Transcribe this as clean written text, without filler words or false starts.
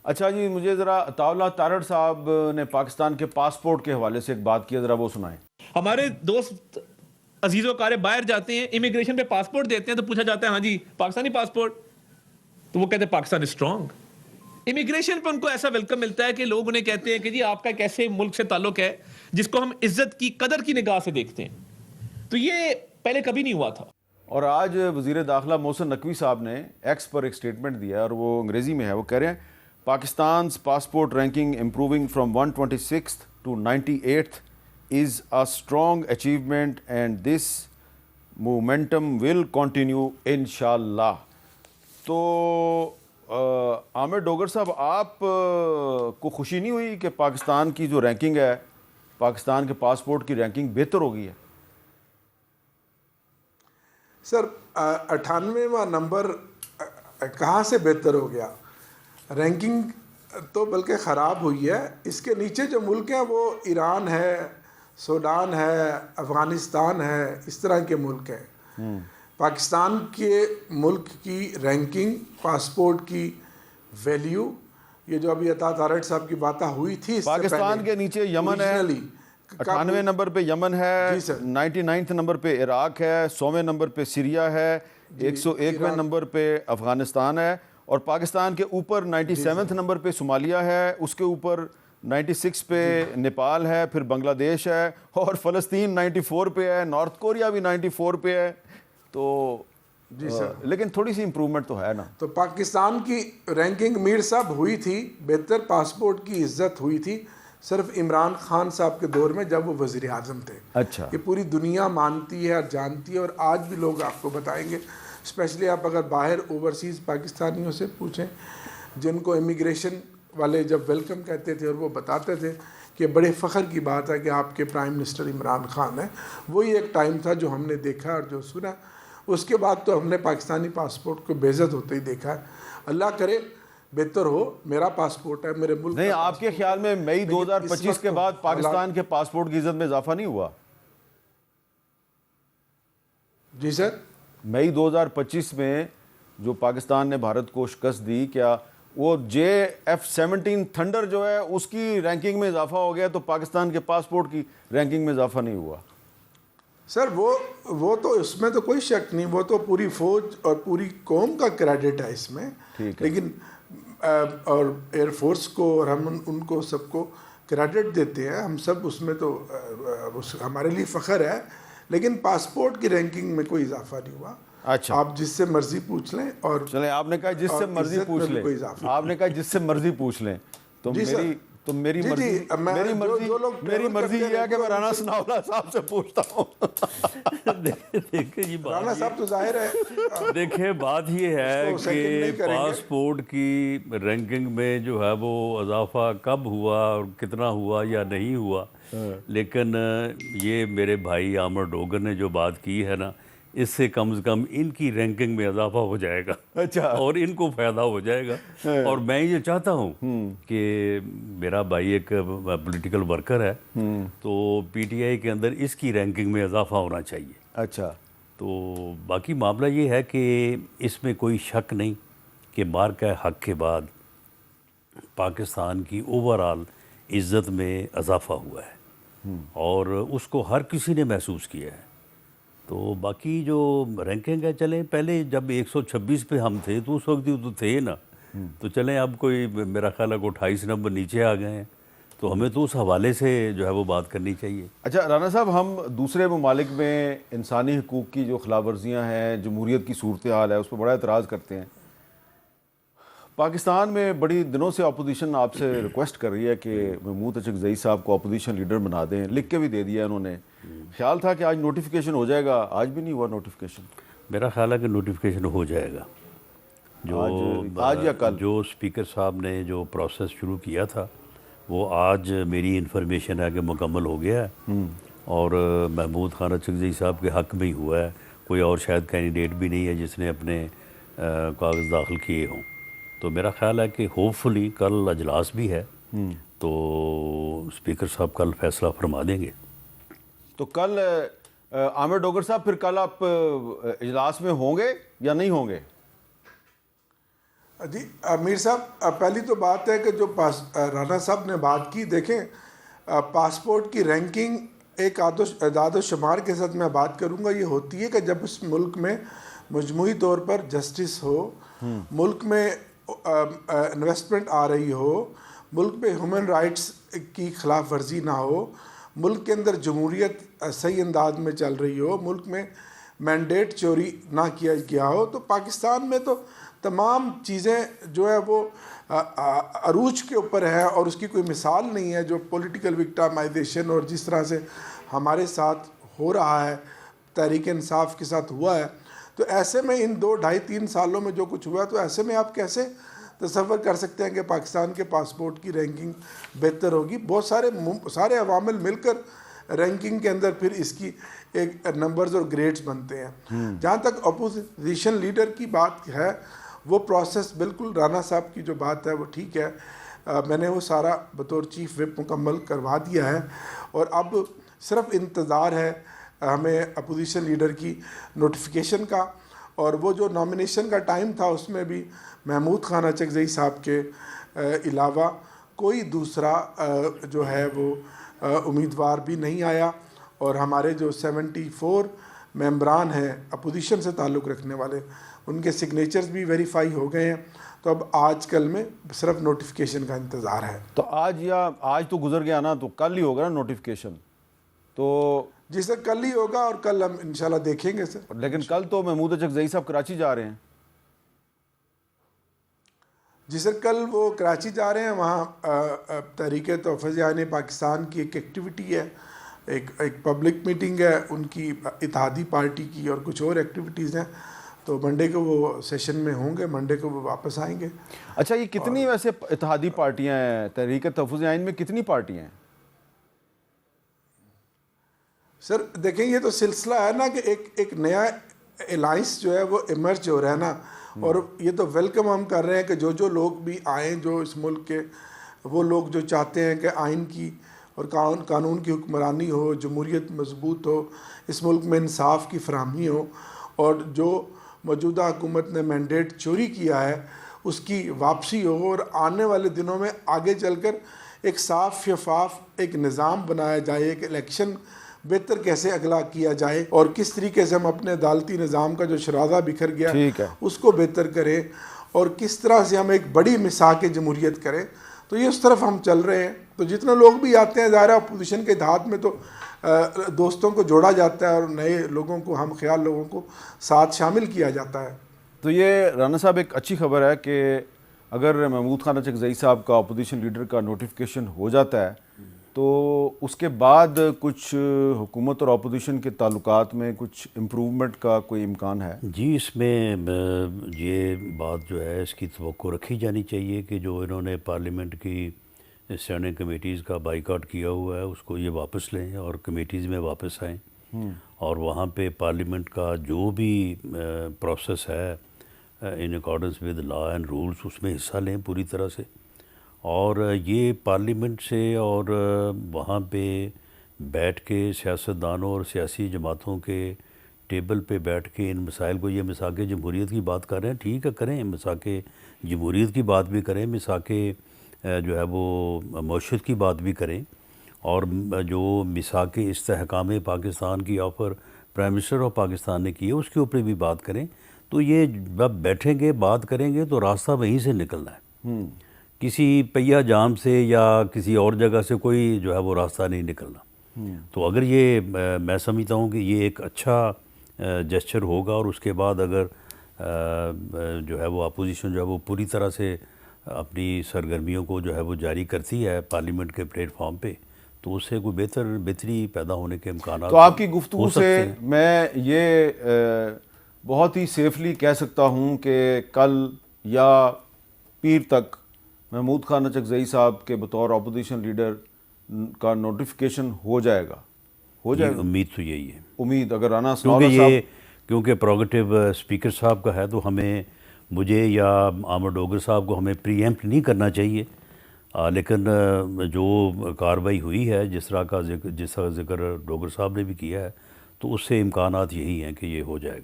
اچھا جی، مجھے ذرا عطاءاللہ تارڑ صاحب نے پاکستان کے پاسپورٹ کے حوالے سے ایک بات کی ہے، ذرا وہ سنائیں. ہمارے دوست عزیز و کارے باہر جاتے ہیں، امیگریشن پہ پاسپورٹ دیتے ہیں تو پوچھا جاتا ہے ہاں جی پاکستانی پاسپورٹ، تو وہ کہتے ہیں پاکستان اسٹرانگ. امیگریشن پہ ان کو ایسا ویلکم ملتا ہے کہ لوگ انہیں کہتے ہیں کہ جی آپ کا ایک ایسے ملک سے تعلق ہے جس کو ہم عزت کی قدر کی نگاہ سے دیکھتے ہیں. تو یہ پہلے کبھی نہیں ہوا تھا. اور آج وزیر داخلہ محسن نقوی صاحب نے ایکس پر ایک سٹیٹمنٹ دیا ہے اور وہ انگریزی میں ہے. وہ کہہ رہے ہیں پاکستان's passport ranking improving from 126th to 98th is a strong achievement and this momentum will continue inshallah. تو عامر ڈوگر صاحب، آپ کو خوشی نہیں ہوئی کہ پاکستان کی جو رینکنگ ہے، پاکستان کے پاسپورٹ کی رینکنگ بہتر ہو گئی ہے؟ سر 98واں نمبر کہاں سے بہتر ہو گیا؟ رینکنگ تو بلکہ خراب ہوئی ہے. اس کے نیچے جو ملک ہیں وہ ایران ہے، سوڈان ہے، افغانستان ہے، اس طرح کے ملک ہیں. پاکستان کے ملک کی رینکنگ، پاسپورٹ کی ویلیو، یہ جو ابھی عطا تارڑ صاحب کی باتیں ہوئی تھی، پاکستان کے نیچے یمن ہے، 98 نمبر پہ یمن ہے، 99 نمبر پہ عراق ہے، 100 نمبر پہ سیریا ہے، 101 نمبر پہ افغانستان ہے، اور پاکستان کے اوپر 97 نمبر پہ صومالیہ ہے، اس کے اوپر 96 پہ نیپال ہے، پھر بنگلہ دیش ہے، اور فلسطین 94 پہ ہے، نارتھ کوریا بھی 94 پہ ہے. تو جی سر، لیکن تھوڑی سی امپرومنٹ تو ہے نا. تو پاکستان کی رینکنگ میر صاحب ہوئی تھی، بہتر پاسپورٹ کی عزت ہوئی تھی صرف عمران خان صاحب کے دور میں جب وہ وزیر اعظم تھے. اچھا، یہ پوری دنیا مانتی ہے اور جانتی ہے، اور آج بھی لوگ آپ کو بتائیں گے. اسپیشلی آپ اگر باہر اوورسیز پاکستانیوں سے پوچھیں جن کو امیگریشن والے جب ویلکم کہتے تھے اور وہ بتاتے تھے کہ بڑے فخر کی بات ہے کہ آپ کے پرائم منسٹر عمران خان ہیں. وہی ایک ٹائم تھا جو ہم نے دیکھا اور جو سنا. اس کے بعد تو ہم نے پاکستانی پاسپورٹ کو بے عزت ہوتے ہی دیکھا ہے. اللہ کرے بہتر ہو. میرا پاسپورٹ ہے، میرے ملک. نہیں، آپ کے خیال میں مئی 2025 کے بعد پاکستان کے پاسپورٹ کی عزت میں اضافہ نہیں ہوا؟ جی سر، مئی 2025 میں جو پاکستان نے بھارت کو شکست دی، کیا وہ JF-17 تھنڈر جو ہے اس کی رینکنگ میں اضافہ ہو گیا تو پاکستان کے پاسپورٹ کی رینکنگ میں اضافہ نہیں ہوا؟ سر وہ تو اس میں تو کوئی شک نہیں، وہ تو پوری فوج اور پوری قوم کا کریڈٹ ہے اس میں. لیکن اور ایئر فورس کو اور ہم ان کو سب کو کریڈٹ دیتے ہیں، ہم سب اس میں تو ہمارے لیے فخر ہے. لیکن پاسپورٹ کی رینکنگ میں کوئی اضافہ نہیں ہوا. اچھا، آپ جس سے مرضی پوچھ لیں. اور چلیں، آپ نے کہا جس سے مرضی پوچھ لیں، آپ نے کہا جس سے مرضی پوچھ لیں، تو میری مرضی یہ ہے کہ میں رانا ثناءاللہ صاحب سے پوچھتا ہوں. دیکھیں جی، رانا صاحب تو ظاہر ہے. دیکھیں بات یہ ہے کہ پاسپورٹ کی رینکنگ میں جو ہے وہ اضافہ کب ہوا اور کتنا ہوا یا نہیں ہوا، لیکن یہ میرے بھائی عامر ڈوگر نے جو بات کی ہے نا، اس سے کم از کم ان کی رینکنگ میں اضافہ ہو جائے گا. اچھا، اور ان کو فائدہ ہو جائے گا. اور میں یہ چاہتا ہوں کہ میرا بھائی ایک پولیٹیکل ورکر ہے، تو PTI کے اندر اس کی رینکنگ میں اضافہ ہونا چاہیے. اچھا، تو باقی معاملہ یہ ہے کہ اس میں کوئی شک نہیں کہ مارکہ حق کے بعد پاکستان کی اوورآل عزت میں اضافہ ہوا ہے، اور اس کو ہر کسی نے محسوس کیا ہے. تو باقی جو رینکنگ ہے، چلیں پہلے جب 126 پہ ہم تھے تو اس وقت تو تھے نا، تو چلیں اب کوئی میرا خیال ہے کہ 28 نمبر نیچے آ گئے ہیں، تو ہمیں تو اس حوالے سے جو ہے وہ بات کرنی چاہیے. اچھا رانا صاحب، ہم دوسرے ممالک میں انسانی حقوق کی جو خلاف ورزیاں ہیں، جمہوریت کی صورتحال ہے، اس پہ بڑا اعتراض کرتے ہیں. پاکستان میں بڑی دنوں سے اپوزیشن آپ سے ریکویسٹ کر رہی ہے کہ محمود اچکزئی صاحب کو اپوزیشن لیڈر بنا دیں، لکھ کے بھی دے دیا انہوں نے. خیال تھا کہ آج نوٹیفیکیشن ہو جائے گا، آج بھی نہیں ہوا نوٹیفیکیشن. میرا خیال ہے کہ نوٹیفیکیشن ہو جائے گا. آج یا کل جو اسپیکر صاحب نے جو پروسیس شروع کیا تھا وہ آج میری انفارمیشن ہے کہ مکمل ہو گیا ہے، اور محمود خان اچکزئی صاحب کے حق میں ہی ہوا ہے. کوئی اور شاید کینڈیڈیٹ بھی نہیں ہے جس نے اپنے کاغذ داخل کیے ہوں. تو میرا خیال ہے کہ ہوپ فلی کل اجلاس بھی ہے، تو اسپیکر صاحب کل فیصلہ فرما دیں گے. تو کل عامر ڈوگر صاحب پھر کل آپ اجلاس میں ہوں گے یا نہیں ہوں گے؟ جی امیر صاحب، پہلی تو بات ہے کہ جو رانا صاحب نے بات کی، دیکھیں پاسپورٹ کی رینکنگ ایک اعداد و شمار کے ساتھ میں بات کروں گا، یہ ہوتی ہے کہ جب اس ملک میں مجموعی طور پر جسٹس ہو، ملک میں انویسٹمنٹ آ رہی ہو، ملک میں ہیومن رائٹس کی خلاف ورزی نہ ہو، ملک کے اندر جمہوریت صحیح انداز میں چل رہی ہو، ملک میں مینڈیٹ چوری نہ کیا گیا ہو، تو پاکستان میں تو تمام چیزیں جو ہے وہ عروج کے اوپر ہے، اور اس کی کوئی مثال نہیں ہے جو پولیٹیکل وکٹامائزیشن اور جس طرح سے ہمارے ساتھ ہو رہا ہے، تحریک انصاف کے ساتھ ہوا ہے. تو ایسے میں ان 2-2.5-3 سالوں میں جو کچھ ہوا ہے، تو ایسے میں آپ کیسے تصور کر سکتے ہیں کہ پاکستان کے پاسپورٹ کی رینکنگ بہتر ہوگی؟ بہت سارے عوامل مل کر رینکنگ کے اندر پھر اس کی ایک نمبرز اور گریڈز بنتے ہیں. جہاں تک اپوزیشن لیڈر کی بات ہے، وہ پروسیس بالکل رانا صاحب کی جو بات ہے وہ ٹھیک ہے. میں نے وہ سارا بطور چیف وپ مکمل کروا دیا ہے، اور اب صرف انتظار ہے ہمیں اپوزیشن لیڈر کی نوٹیفیکیشن کا. اور وہ جو نامینیشن کا ٹائم تھا، اس میں بھی محمود خان اچکزئی صاحب کے علاوہ کوئی دوسرا جو ہے وہ امیدوار بھی نہیں آیا، اور ہمارے جو 74 ممبران ہیں اپوزیشن سے تعلق رکھنے والے، ان کے سگنیچرز بھی ویریفائی ہو گئے ہیں. تو اب آج کل میں صرف نوٹیفیکیشن کا انتظار ہے. تو آج تو گزر گیا نا، تو کل ہی ہوگا نا نوٹیفیکیشن؟ تو جی سر کل ہی ہوگا، اور کل ہم انشاءاللہ دیکھیں گے سر. لیکن کل تو محمود اچکزئی صاحب کراچی جا رہے ہیں. جی سر کل وہ کراچی جا رہے ہیں، وہاں تحریک تحفظ آئین پاکستان کی ایک ایکٹیویٹی ہے، ایک پبلک میٹنگ ہے ان کی اتحادی پارٹی کی، اور کچھ اور ایکٹیویٹیز ہیں. تو منڈے کو وہ سیشن میں ہوں گے، منڈے کو وہ واپس آئیں گے. اچھا، یہ کتنی ویسے اتحادی پارٹیاں ہیں تحریک تحفظ آئین میں؟ کتنی پارٹیاں ہیں سر؟ دیکھیں یہ تو سلسلہ ہے نا کہ ایک نیا الائنس جو ہے وہ ایمرج ہو رہا ہے نا، اور یہ تو ویلکم ہم کر رہے ہیں کہ جو لوگ بھی آئیں، جو اس ملک کے وہ لوگ جو چاہتے ہیں کہ آئین کی اور قانون کی حکمرانی ہو، جمہوریت مضبوط ہو، اس ملک میں انصاف کی فراہمی ہو، اور جو موجودہ حکومت نے مینڈیٹ چوری کیا ہے اس کی واپسی ہو، اور آنے والے دنوں میں آگے چل کر ایک صاف شفاف ایک نظام بنایا جائے، ایک الیکشن بہتر کیسے اگلا کیا جائے، اور کس طریقے سے ہم اپنے عدالتی نظام کا جو شرازہ بکھر گیا اس کو بہتر کریں، اور کس طرح سے ہم ایک بڑی مساق جمہوریت کریں. تو یہ اس طرف ہم چل رہے ہیں. تو جتنے لوگ بھی آتے ہیں، ظاہر اپوزیشن کے اتحاد میں تو دوستوں کو جوڑا جاتا ہے، اور نئے لوگوں کو، ہم خیال لوگوں کو ساتھ شامل کیا جاتا ہے. تو یہ رانا صاحب ایک اچھی خبر ہے کہ اگر محمود خان اچکزئی صاحب کا اپوزیشن لیڈر کا نوٹیفیکیشن ہو جاتا ہے تو اس کے بعد کچھ حکومت اور اپوزیشن کے تعلقات میں کچھ امپروومنٹ کا کوئی امکان ہے؟ جی، اس میں یہ بات جو ہے اس کی توقع رکھی جانی چاہیے کہ جو انہوں نے پارلیمنٹ کی اسٹینڈنگ کمیٹیز کا بائیکاٹ کیا ہوا ہے اس کو یہ واپس لیں اور کمیٹیز میں واپس آئیں، اور وہاں پہ پارلیمنٹ کا جو بھی پروسیس ہے in accordance with law and rules اس میں حصہ لیں پوری طرح سے. اور یہ پارلیمنٹ سے اور وہاں پہ بیٹھ کے سیاستدانوں اور سیاسی جماعتوں کے ٹیبل پہ بیٹھ کے ان مسائل کو، یہ مساق جمہوریت کی بات کر رہے ہیں، ٹھیک ہے کریں، مساق جمہوریت کی بات بھی کریں، مساق جو ہے وہ معیشت کی بات بھی کریں، اور جو مساق استحکام پاکستان کی offer prime minister of Pakistan نے کی ہے اس کے اوپر بھی بات کریں. تو یہ جب بیٹھیں گے بات کریں گے تو راستہ وہیں سے نکلنا ہے، کسی پہیہ جام سے یا کسی اور جگہ سے کوئی جو ہے وہ راستہ نہیں نکلنا. تو اگر یہ میں سمجھتا ہوں کہ یہ ایک اچھا جسچر ہوگا، اور اس کے بعد اگر جو ہے وہ اپوزیشن جو ہے وہ پوری طرح سے اپنی سرگرمیوں کو جو ہے وہ جاری کرتی ہے پارلیمنٹ کے پلیٹ فارم پہ، تو اس سے کوئی بہتری پیدا ہونے کے امکانات. تو آپ کی گفتگو سے میں یہ بہت ہی سیفلی کہہ سکتا ہوں کہ کل یا پیر تک محمود خان اچکزئی صاحب کے بطور اپوزیشن لیڈر کا نوٹیفیکیشن ہو جائے گا. امید تو یہی ہے، امید اگر رانا کیونکہ پروگیٹو اسپیکر صاحب کا ہے تو مجھے یا عامر ڈوگر صاحب کو ہمیں پری ایمپٹ نہیں کرنا چاہیے، لیکن جو کارروائی ہوئی ہے جس طرح کا ذکر ڈوگر صاحب نے بھی کیا ہے، تو اس سے امکانات یہی ہیں کہ یہ ہو جائے گا.